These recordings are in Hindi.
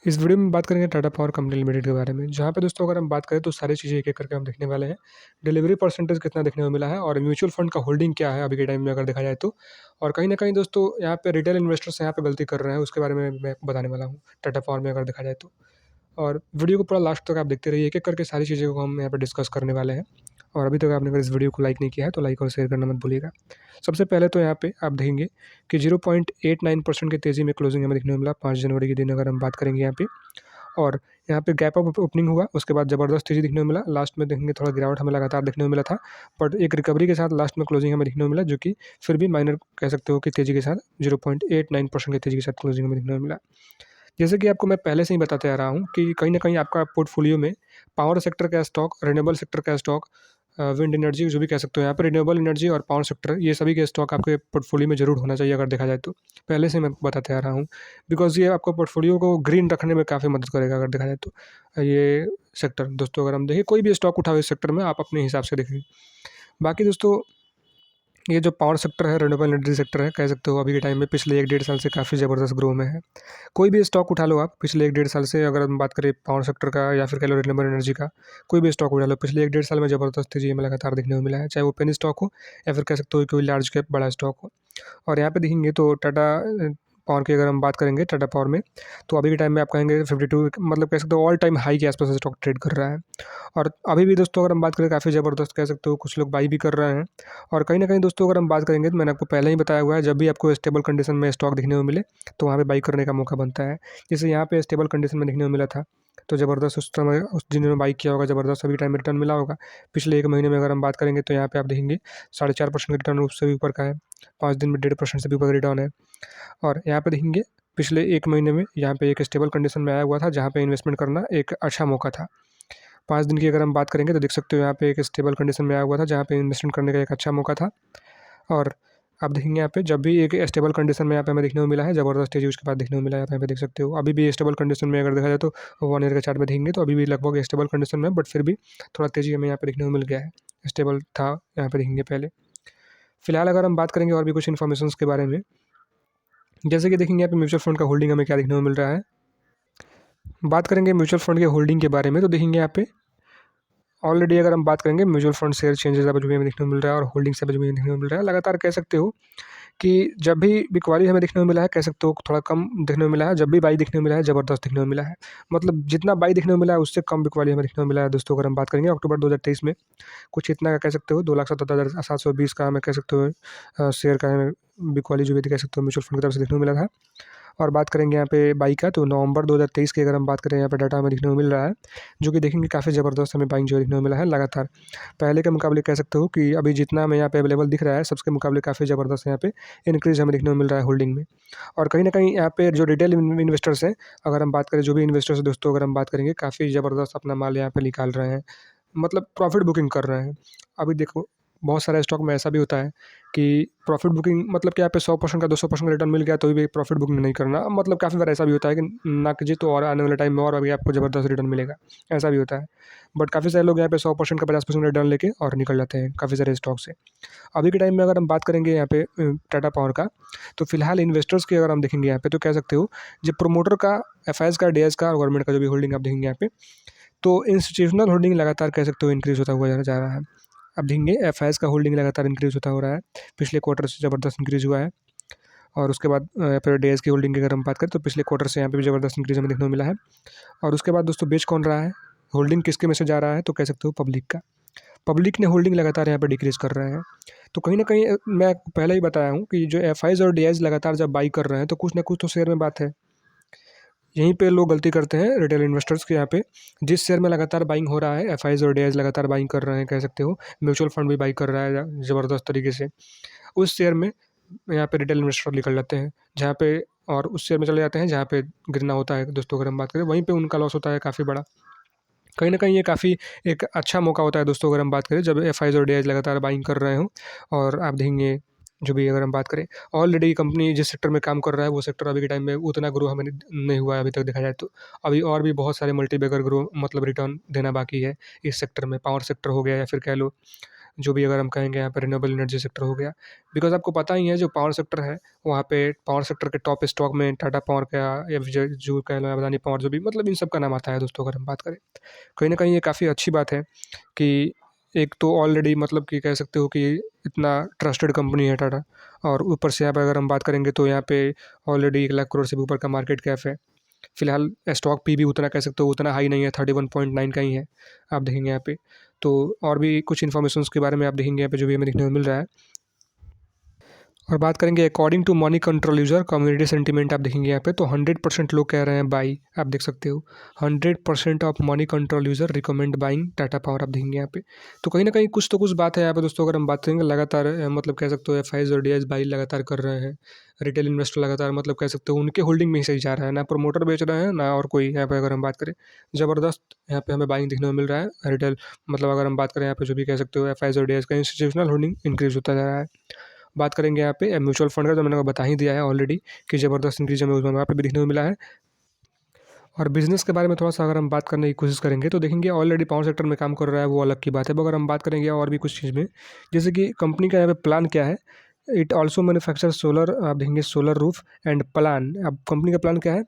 इस वीडियो में बात करेंगे टाटा पावर कंपनी लिमिटेड के बारे में, जहाँ पे दोस्तों अगर हम बात करें तो सारी चीज़ें एक-एक करके हम देखने वाले हैं। डिलीवरी परसेंटेज कितना देखने को मिला है और म्यूचुअल फंड का होल्डिंग क्या है अभी के टाइम में अगर देखा जाए तो। और कहीं न कहीं दोस्तों यहाँ पे रिटेल इन्वेस्टर्स यहाँ पे गलती कर रहे हैं, उसके बारे में मैं आपको बताने वाला हूँ, टाटा पावर में अगर देखा जाए तो। और वीडियो को पूरा लास्ट तक आप देखते रहिए, एक-एक करके सारी चीज़ों को हम यहाँ पे डिस्कस करने वाले हैं। और अभी तक आपने अगर इस वीडियो को लाइक नहीं किया है तो लाइक और शेयर करना मत भूलिएगा। सबसे पहले तो यहाँ पे आप देखेंगे कि 0.89% की तेज़ी में क्लोजिंग हमें देखने को मिला 5 जनवरी के दिन अगर हम बात करेंगे यहाँ पे। और यहाँ पे गैप अप ओपनिंग हुआ, उसके बाद ज़बरदस्त तेज़ी दिखने को मिला। लास्ट में देखेंगे थोड़ा गिरावट हमें लगातार देखने को मिला था, बट एक रिकवरी के साथ लास्ट में क्लोजिंग हमें देखने को मिला, जो कि फिर भी माइनर कह सकते हो कि तेज़ी के साथ 0.89% की तेज़ी के साथ क्लोजिंग हमें देखने को मिला। जैसे कि आपको मैं पहले से ही बताते आ रहा हूँ कि कहीं न कहीं आपका पोर्टफोलियो में पावर सेक्टर का स्टॉक, रिन्यूएबल सेक्टर का स्टॉक, विंड एनर्जी जो भी कह सकते हो यहाँ पे, रिन्यूएबल एनर्जी और पावर सेक्टर, ये सभी के स्टॉक आपके पोर्टफोलियो में ज़रूर होना चाहिए अगर देखा जाए तो। पहले से मैं आपको बताते आ रहा हूँ, बिकॉज़ ये आपको पोर्टफोलियो को ग्रीन रखने में काफ़ी मदद करेगा अगर देखा जाए तो। ये सेक्टर दोस्तों अगर हम देखें, कोई भी स्टॉक उठाओ इस सेक्टर में, आप अपने हिसाब से देखें। बाकी दोस्तों, ये जो पावर सेक्टर है, रिन्यूएबल एनर्जी सेक्टर है, कह सकते हो अभी के टाइम में पिछले 1 डेढ़ साल से काफ़ी ज़बरदस्त ग्रो में है। कोई भी स्टॉक उठा लो आप, पिछले 1 डेढ़ साल से अगर हम बात करें पावर सेक्टर का या फिर कह लो रिन्यूएबल एनर्जी का, कोई भी स्टॉक उठा लो, पिछले 1 डेढ़ साल में ज़बरदस्त तेज़ी हमें लगातार देखने को मिला है, चाहे वो पेनी स्टॉक हो या फिर कह सकते हो कोई लार्ज कैप बड़ा स्टॉक हो। और यहाँ पे देखेंगे तो टाटा पावर की अगर हम बात करेंगे, टाटा पावर में, तो अभी के टाइम में आप कहेंगे 52, मतलब कह सकते हो ऑल टाइम हाई के आसपास स्टॉक ट्रेड कर रहा है। और अभी भी दोस्तों अगर हम बात करें, काफ़ी ज़बरदस्त कह सकते हो, कुछ लोग बाई भी कर रहे हैं। और कहीं न कहीं दोस्तों अगर हम बात करेंगे तो मैंने आपको पहले ही बताया हुआ है, जब भी आपको स्टेबल कंडीशन में स्टॉक देखने को मिले तो वहाँ पे बाई करने का मौका बनता है। जैसे यहाँ पे स्टेबल कंडीशन में देखने को मिला था, तो ज़बरदस्त उस समय उस जिन्होंने बाई किया होगा, ज़बरदस्त अभी टाइम में रिटर्न मिला होगा। पिछले 1 महीने में अगर हम बात करेंगे तो यहाँ पे आप देखेंगे 4.5% का रिटर्न उससे भी ऊपर का है, 5 दिन में 1.5% से भी ऊपर का रिटर्न है। और यहाँ पे देखेंगे पिछले 1 महीने में यहाँ पे एक स्टेबल कंडीशन में आया हुआ था, जहाँ पे इन्वेस्टमेंट करना एक अच्छा मौका था। 5 दिन की अगर हम बात करेंगे तो देख सकते हो यहाँ पे एक स्टेबल कंडीशन में आया हुआ था, जहाँ पे इन्वेस्टमेंट करने का एक अच्छा मौका था। और आप देखेंगे यहाँ पे जब भी एक स्टेबल कंडीशन में यहाँ पे हमें देखने को मिला है, ज़बरदस्त तेज़ी उसके बाद देखने को मिला है, यहाँ पे देख सकते हो। अभी भी स्टेबल कंडीशन में अगर देखा जाए तो 1 ईयर के चार्ट में देखेंगे तो अभी भी लगभग स्टेबल कंडीशन में, बट फिर भी थोड़ा तेज़ी हमें यहाँ पे देखने को मिल गया है। स्टेबल था यहाँ पे देखेंगे पहले। फिलहाल अगर हम बात करेंगे और भी कुछ इन्फॉर्मेशंस के बारे में, जैसे कि देखेंगे यहाँ पे म्यूचुअल फंड का होल्डिंग हमें क्या देखने को मिल रहा है। बात करेंगे म्यूचुअल फंड के होल्डिंग के बारे में तो देखेंगे यहाँ पे ऑलरेडी अगर हम बात करेंगे म्यूचुअल फंड शेयर चेंजेस अभी भी हमें देखने को मिल रहा है और होल्डिंग्स अभी भी देखने को मिल रहा है। लगातार कह सकते हो कि जब भी बिकवाली हमें देखने को मिला है, कह सकते हो थोड़ा कम देखने को मिला है, जब भी बाई देखने को मिला है ज़बरदस्त देखने को मिला है। मतलब जितना बाई देखने को मिला है उससे कम बिकवाली हमें देखने को मिला है दोस्तों अगर हम बात करेंगे अक्टूबर 2023 में। कुछ इतना का कह सकते हो 2,77,720 का हमें कह सकते हो शेयर का हमें बिकवाली जो भी कह सकते हो म्यूचुअल फंड की तरफ से देखने को मिला था। और बात करेंगे यहाँ पे बाई का, तो नवंबर 2023 की अगर हम बात करें यहाँ पे डाटा हमें देखने को मिल रहा है, जो कि देखेंगे काफ़ी ज़बरदस्त हमें बाइंग जो देखने को मिला है लगातार। पहले के मुकाबले कह सकते हो कि अभी जितना हमें यहाँ पे अवेलेबल दिख रहा है, सबके मुकाबले काफ़ी ज़बरदस्त यहाँ पे इंक्रीज़ हमें देखने को मिल रहा है होल्डिंग में। और कहीं न कहीं यहाँ पे जो रिटेल इन्वेस्टर्स हैं, अगर हम बात करें, जो भी इन्वेस्टर्स दोस्तों अगर हम बात करेंगे, काफ़ी ज़बरदस्त अपना माल यहाँ पे निकाल रहे हैं, मतलब प्रॉफ़िट बुकिंग कर रहे हैं। अभी देखो, बहुत सारे स्टॉक में ऐसा भी होता है कि प्रॉफ़िट बुकिंग, मतलब कि यहाँ पे 100% का 200% का रिटर्न मिल गया तो भी प्रॉफ़िट बुकिंग नहीं करना। मतलब काफ़ी बार ऐसा भी होता है कि ना कीजिए तो और आने वाले टाइम में और अभी आपको ज़बरदस्त रिटर्न मिलेगा, ऐसा भी होता है। बट काफ़ी सारे लोग यहाँ पे 100% का 50% रिटर्न लेके और निकल जाते हैं काफ़ी सारे स्टॉक से। अभी के टाइम में अगर हम बात करेंगे यहाँ पे टाटा पावर का, तो फिलहाल इन्वेस्टर्स की अगर हम देखेंगे यहाँ पे, तो कह सकते हो जो प्रोमोटर का, एफआईएस का, डीएस का, गवर्नमेंट का जो भी होल्डिंग आप देखेंगे यहाँ पे, तो इंस्टीट्यूशनल होल्डिंग लगातार कह सकते हो इंक्रीज़ होता हुआ जा रहा है। अब देखेंगे एफआईएस का होल्डिंग लगातार इंक्रीज़ होता हो रहा है, पिछले क्वार्टर से ज़बरदस्त इंक्रीज़ हुआ है। और उसके बाद फिर डीएस की होल्डिंग की अगर हम बात करें तो पिछले क्वार्टर से यहाँ पे भी ज़बरदस्त इंक्रीज़ हमें देखने को मिला है। और उसके बाद दोस्तों बेच कौन रहा है, होल्डिंग किसके में से जा रहा है, तो कह सकते हो पब्लिक का। पब्लिक ने होल्डिंग लगातार यहाँ पे डिक्रीज़ कर रहे हैं। तो कहीं न कहीं मैं आपको पहले ही बताया हूँ कि जो एफआईज़ और डीआईज़ लगातार जब बाई कर रहे हैं तो कुछ ना कुछ तो शेयर में बात है। यहीं पे लोग गलती करते हैं रिटेल इन्वेस्टर्स के यहाँ पे, जिस शेयर में लगातार बाइंग हो रहा है, एफआईज़ और डीआईज़ लगातार बाइंग कर रहे हैं, कह सकते हो म्यूचुअल फंड भी बाई कर रहा है ज़बरदस्त तरीके से, उस शेयर में यहाँ पे रिटेल इन्वेस्टर निकल जाते हैं, जहाँ पे, और उस शेयर में चले जाते हैं जहाँ पे गिरना होता है दोस्तों अगर हम बात करें, वहीं पे उनका लॉस होता है काफ़ी बड़ा। कहीं न कहीं ये काफ़ी एक अच्छा मौका होता है दोस्तों अगर हम बात करें, जब एफआईज़ और डीआईज़ लगातार बाइंग कर रहे हों। और आप देखेंगे जो भी अगर हम बात करें, ऑलरेडी कंपनी जिस सेक्टर में काम कर रहा है वो सेक्टर अभी के टाइम में उतना ग्रो हमें नहीं हुआ है अभी तक देखा जाए तो। अभी और भी बहुत सारे मल्टीबैगर ग्रो, मतलब रिटर्न देना बाकी है इस सेक्टर में, पावर सेक्टर हो गया या फिर कह लो जो भी अगर हम कहेंगे यहाँ पे रिन्यूएबल एनर्जी सेक्टर हो गया। बिकॉज़ आपको पता ही है जो पावर सेक्टर है, वहाँ पे पावर सेक्टर के टॉप स्टॉक में टाटा पावर का या फिर जो कह लो, अदानी पावर, जो भी मतलब इन सब का नाम आता है दोस्तों अगर हम बात करें। कहीं न कहीं ये काफ़ी अच्छी बात है कि एक तो ऑलरेडी मतलब कि कह सकते हो कि इतना ट्रस्टेड कंपनी है टाटा, और ऊपर से यहाँ पे अगर हम बात करेंगे तो यहाँ पे ऑलरेडी 1 लाख करोड़ से भी ऊपर का मार्केट कैप है। फिलहाल स्टॉक पी भी उतना कह सकते हो उतना हाई नहीं है, 31.9 का ही है, आप देखेंगे यहाँ पे। तो और भी कुछ इन्फॉर्मेशंस के बारे में आप देखेंगे यहाँ पे जो भी हमें देखने को मिल रहा है। और बात करेंगे according to Moneycontrol user community sentiment, आप देखेंगे यहाँ पे तो 100% लोग कह रहे हैं बाई, आप देख सकते हो 100% of money control user recommend buying Tata power, आप देखेंगे यहाँ पे। तो कहीं ना कहीं कुछ तो कुछ बात है यहाँ पे दोस्तों। अगर हम बात करेंगे लगातार मतलब कह सकते हो एफ और डी बाई लगातार कर रहे हैं, रिटेल इन्वेस्टर लगातार मतलब कह सकते हो उनके होल्डिंग में ही सही जा रहा है, ना प्रमोटर बेच रहे हैं ना और कोई। यहाँ पे अगर हम बात करें ज़बरदस्त यहाँ पे हमें बाइंग देखने को मिल रहा है रिटेल, मतलब अगर हम बात करें यहाँ पे जो भी कह सकते हो एफ और डी का इंस्टीट्यूशनल होल्डिंग इंक्रीज होता जा रहा है। बात करेंगे यहाँ पे म्यूचुअल फंड का, तो मैंने बता ही दिया है ऑलरेडी कि ज़बरदस्त इंक्रीज हमें उसमें वहाँ पे भी देखने को मिला है। और बिज़नेस के बारे में थोड़ा सा अगर हम बात करने की कोशिश करेंगे तो देखेंगे ऑलरेडी पावर सेक्टर में काम कर रहा है, वो अलग की बात है। अगर हम बात करेंगे और भी कुछ चीज़ में, जैसे कि कंपनी का यहाँ पे प्लान क्या है, इट ऑल्सो मैन्युफैक्चर सोलर, आप देखेंगे सोलर रूफ एंड प्लान। अब कंपनी का प्लान क्या है,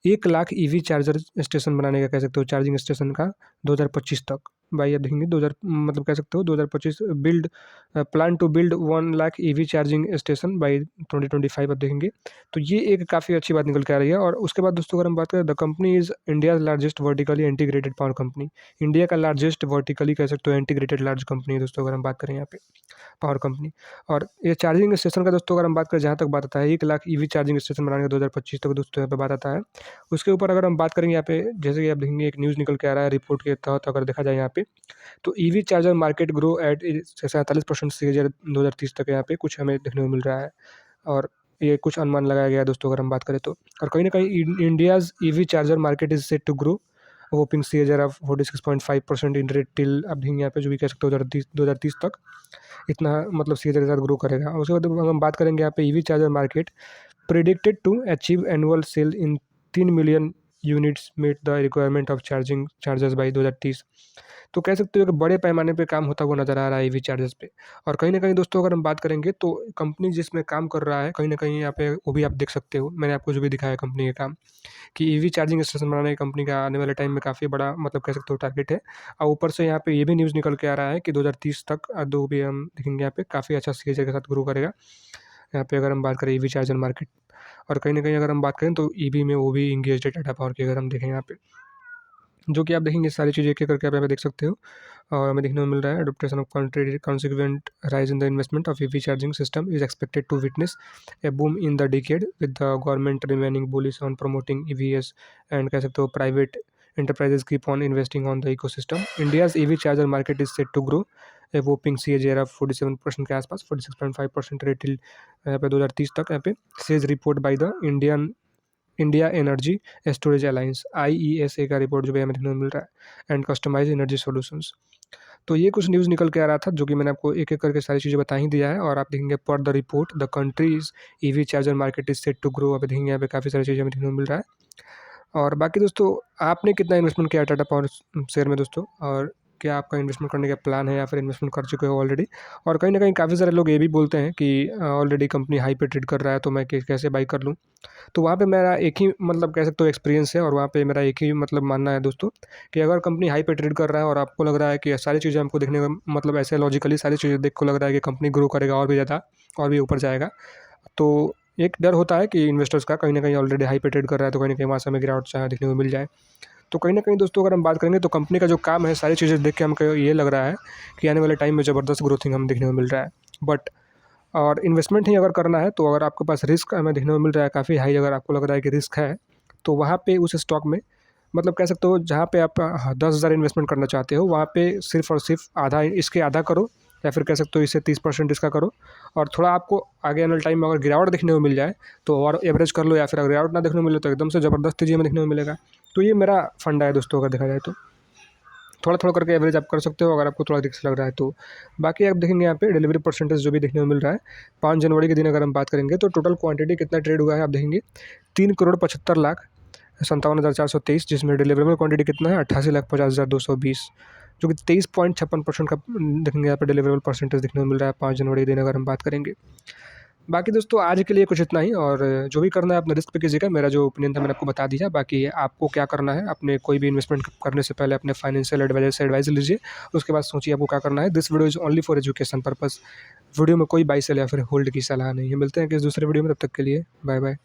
1 लाख ईवी चार्जर स्टेशन बनाने का, कह सकते हो चार्जिंग स्टेशन का 2025 तक। भाई आप देखेंगे 2000 मतलब कह सकते हो 2025 build, plan to build 1 lakh EV charging station by 2025, आप देखेंगे। तो ये एक काफ़ी अच्छी बात निकल के आ रही है। और उसके बाद दोस्तों अगर हम बात करें, the company is India largest vertically integrated power company, India का लार्जेस्ट वर्टिकली कह सकते हो इंटीग्रेटेड लार्ज कंपनी है दोस्तों अगर हम बात करें यहाँ पे पावर कंपनी। और ये चार्जिंग स्टेशन का दोस्तों अगर हम बात करें, जहाँ तक बात आता है 1 लाख ईवी चार्जिंग स्टेशन बनाने का 2025 तक दोस्तों यहाँ पे बात आता है। उसके ऊपर अगर हम बात करेंगे यहाँ पे, जैसे कि आप देखेंगे एक न्यूज़ निकल के आ रहा है रिपोर्ट के तहत अगर देखा जाए यहाँ पे, तो EV charger market grow at 47% से 2030 तक यहाँ पे कुछ हमें देखने को मिल रहा है। और ये कुछ अनुमान लगाया गया है दोस्तों अगर हम बात करें तो। और कहीं ना कहीं India's EV charger market is set to grow hoping CAGR of 46.5% in rate till, अब देखेंगे यहाँ पे जो भी कह सकते हो 2030 तक इतना मतलब CAGR के साथ ग्रो करेगा। उसके बाद अगर हम बात करेंगे यहाँ पे EV charger market predicted to achieve annual sale in 3 million units meet the requirement of charging chargers by 2030। तो कह सकते हो कि बड़े पैमाने पे काम होता हुआ नज़र आ रहा है ईवी चार्जर्स पे। और कहीं ना कहीं दोस्तों अगर हम बात करेंगे तो कंपनी जिसमें काम कर रहा है, कहीं ना कहीं यहाँ पे वो भी आप देख सकते हो, मैंने आपको जो भी दिखाया कंपनी का काम, कि ईवी चार्जिंग स्टेशन बनाने की कंपनी का आने वाले टाइम में काफ़ी बड़ा मतलब कह सकते हो टारगेट है। और ऊपर से यहाँ पे ये भी न्यूज़ निकल के आ रहा है कि 2030 तक दो भी हम देखेंगे यहाँ पे काफ़ी अच्छा CAGR के साथ ग्रो करेगा यहाँ पे अगर हम बात करें ईवी चार्जर मार्केट। और कहीं ना कहीं अगर हम बात करें तो ईवी में वो भी इंगेज है टाटा पावर की, अगर हम देखें यहाँ पे, जो कि आप देखेंगे सारी चीज़ें एक एक करके आप यहाँ पे देख सकते हो। और हमें देखने को मिल रहा है adoption of country consequent rise in the investment of EV charging system is expected to witness a boom in the decade with the government remaining bullish on promoting EVs and कह सकते हो private enterprises keep on investing on the ecosystem. India's EV charger market is set to grow a whopping CAGR of 47% के आसपास, 46.5% रेट टिल यहाँ पे 2030 तक यहाँ पे, says report by the India energy storage alliance IESA का रिपोर्ट जो भी हमें देखने को मिल रहा है, एंड कस्टमाइज एनर्जी सॉल्यूशंस। तो ये कुछ न्यूज़ निकल के आ रहा था जो कि मैंने आपको एक एक करके सारी चीज़ें बता ही दिया है। और आप देखेंगे पर the report the countries EV charger market is set to grow, आप देखेंगे यहाँ पे काफ़ी सारी चीज़ें हमें देखने को मिल रहा है। और बाकी दोस्तों आपने कितना इन्वेस्टमेंट किया टाटा पावर शेयर में दोस्तों, और क्या आपका इन्वेस्टमेंट करने का प्लान है या फिर इन्वेस्टमेंट कर चुके हो ऑलरेडी। और कहीं ना कहीं काफ़ी सारे लोग ये भी बोलते हैं कि ऑलरेडी कंपनी हाई पे ट्रेड कर रहा है तो मैं कैसे बाई कर लूँ। तो वहाँ पे मेरा एक ही मतलब कह सकते हो एक्सपीरियंस है, और वहाँ पे मेरा एक ही मतलब मानना है दोस्तों कि अगर कंपनी हाई पे ट्रेड कर रहा है और आपको लग रहा है कि सारी चीज़ें हमको देखने का मतलब ऐसे लॉजिकली सारी चीज़ें देख को लग रहा है कि कंपनी ग्रो करेगा और भी ज़्यादा और भी ऊपर जाएगा, तो एक डर होता है कि इन्वेस्टर्स का कहीं ना कहीं ऑलरेडी हाई पे ट्रेड कर रहा है तो कहीं ना कहीं वहाँ से हमें गिरावट चाहे देखने को मिल जाए। तो कहीं ना कहीं दोस्तों अगर हम बात करेंगे तो कंपनी का जो काम है सारी चीज़ें देख के हमको ये लग रहा है कि आने वाले टाइम में ज़बरदस्त ग्रोथिंग हमें देखने को मिल रहा है। बट और इन्वेस्टमेंट ही अगर करना है तो अगर आपके पास रिस्क हमें देखने को मिल रहा है काफ़ी हाई, अगर आपको लग रहा है कि रिस्क है तो वहाँ पे उस स्टॉक में मतलब कह सकते हो जहाँ पे आप 10,000 इन्वेस्टमेंट करना चाहते हो वहाँ पे सिर्फ और सिर्फ आधा इसके आधा करो, या फिर कह सकते हो इससे 30% इसका करो। और थोड़ा आपको आगे आने वाले टाइम में अगर गिरावट देखने को मिल जाए तो और एवरेज कर लो, या फिर अगर गिरावट ना देखने को मिले तो एकदम से ज़बरदस्त चीज़ हमें देखने को मिलेगा। तो ये मेरा फंडा है दोस्तों, अगर देखा जाए तो थोड़ा थोड़ा करके एवरेज आप कर सकते हो अगर आपको थोड़ा रिस्क लग रहा है तो। बाकी आप देखेंगे यहाँ पे डिलीवरी परसेंटेज जो भी देखने को मिल रहा है 5 जनवरी के दिन अगर हम बात करेंगे तो टोटल क्वांटिटी कितना ट्रेड हुआ है आप देखेंगे 3,75,57,423, जिसमें डिलीवरेबल क्वांटिटी कितना है 88,50,220। जो कि 23.56% का देखेंगे यहाँ पे डिलीवरेबल परसेंटेज देखने को मिल रहा है 5 जनवरी दिन अगर हम बात करेंगे। बाकी दोस्तों आज के लिए कुछ इतना ही, और जो भी करना है अपने रिस्क पे कीजिएगा। मेरा जो ओपिनियन था मैंने आपको बता दिया। बाकी आपको क्या करना है, अपने कोई भी इन्वेस्टमेंट करने से पहले अपने फाइनेंशियल एडवाइजर से एडवाइस लीजिए, उसके बाद सोचिए आपको क्या करना है। This video is only for education purpose. Video में कोई बाई सेल या फिर होल्ड की सलाह नहीं है। मिलते हैं किसी दूसरे वीडियो में, तब तक के लिए बाय बाय।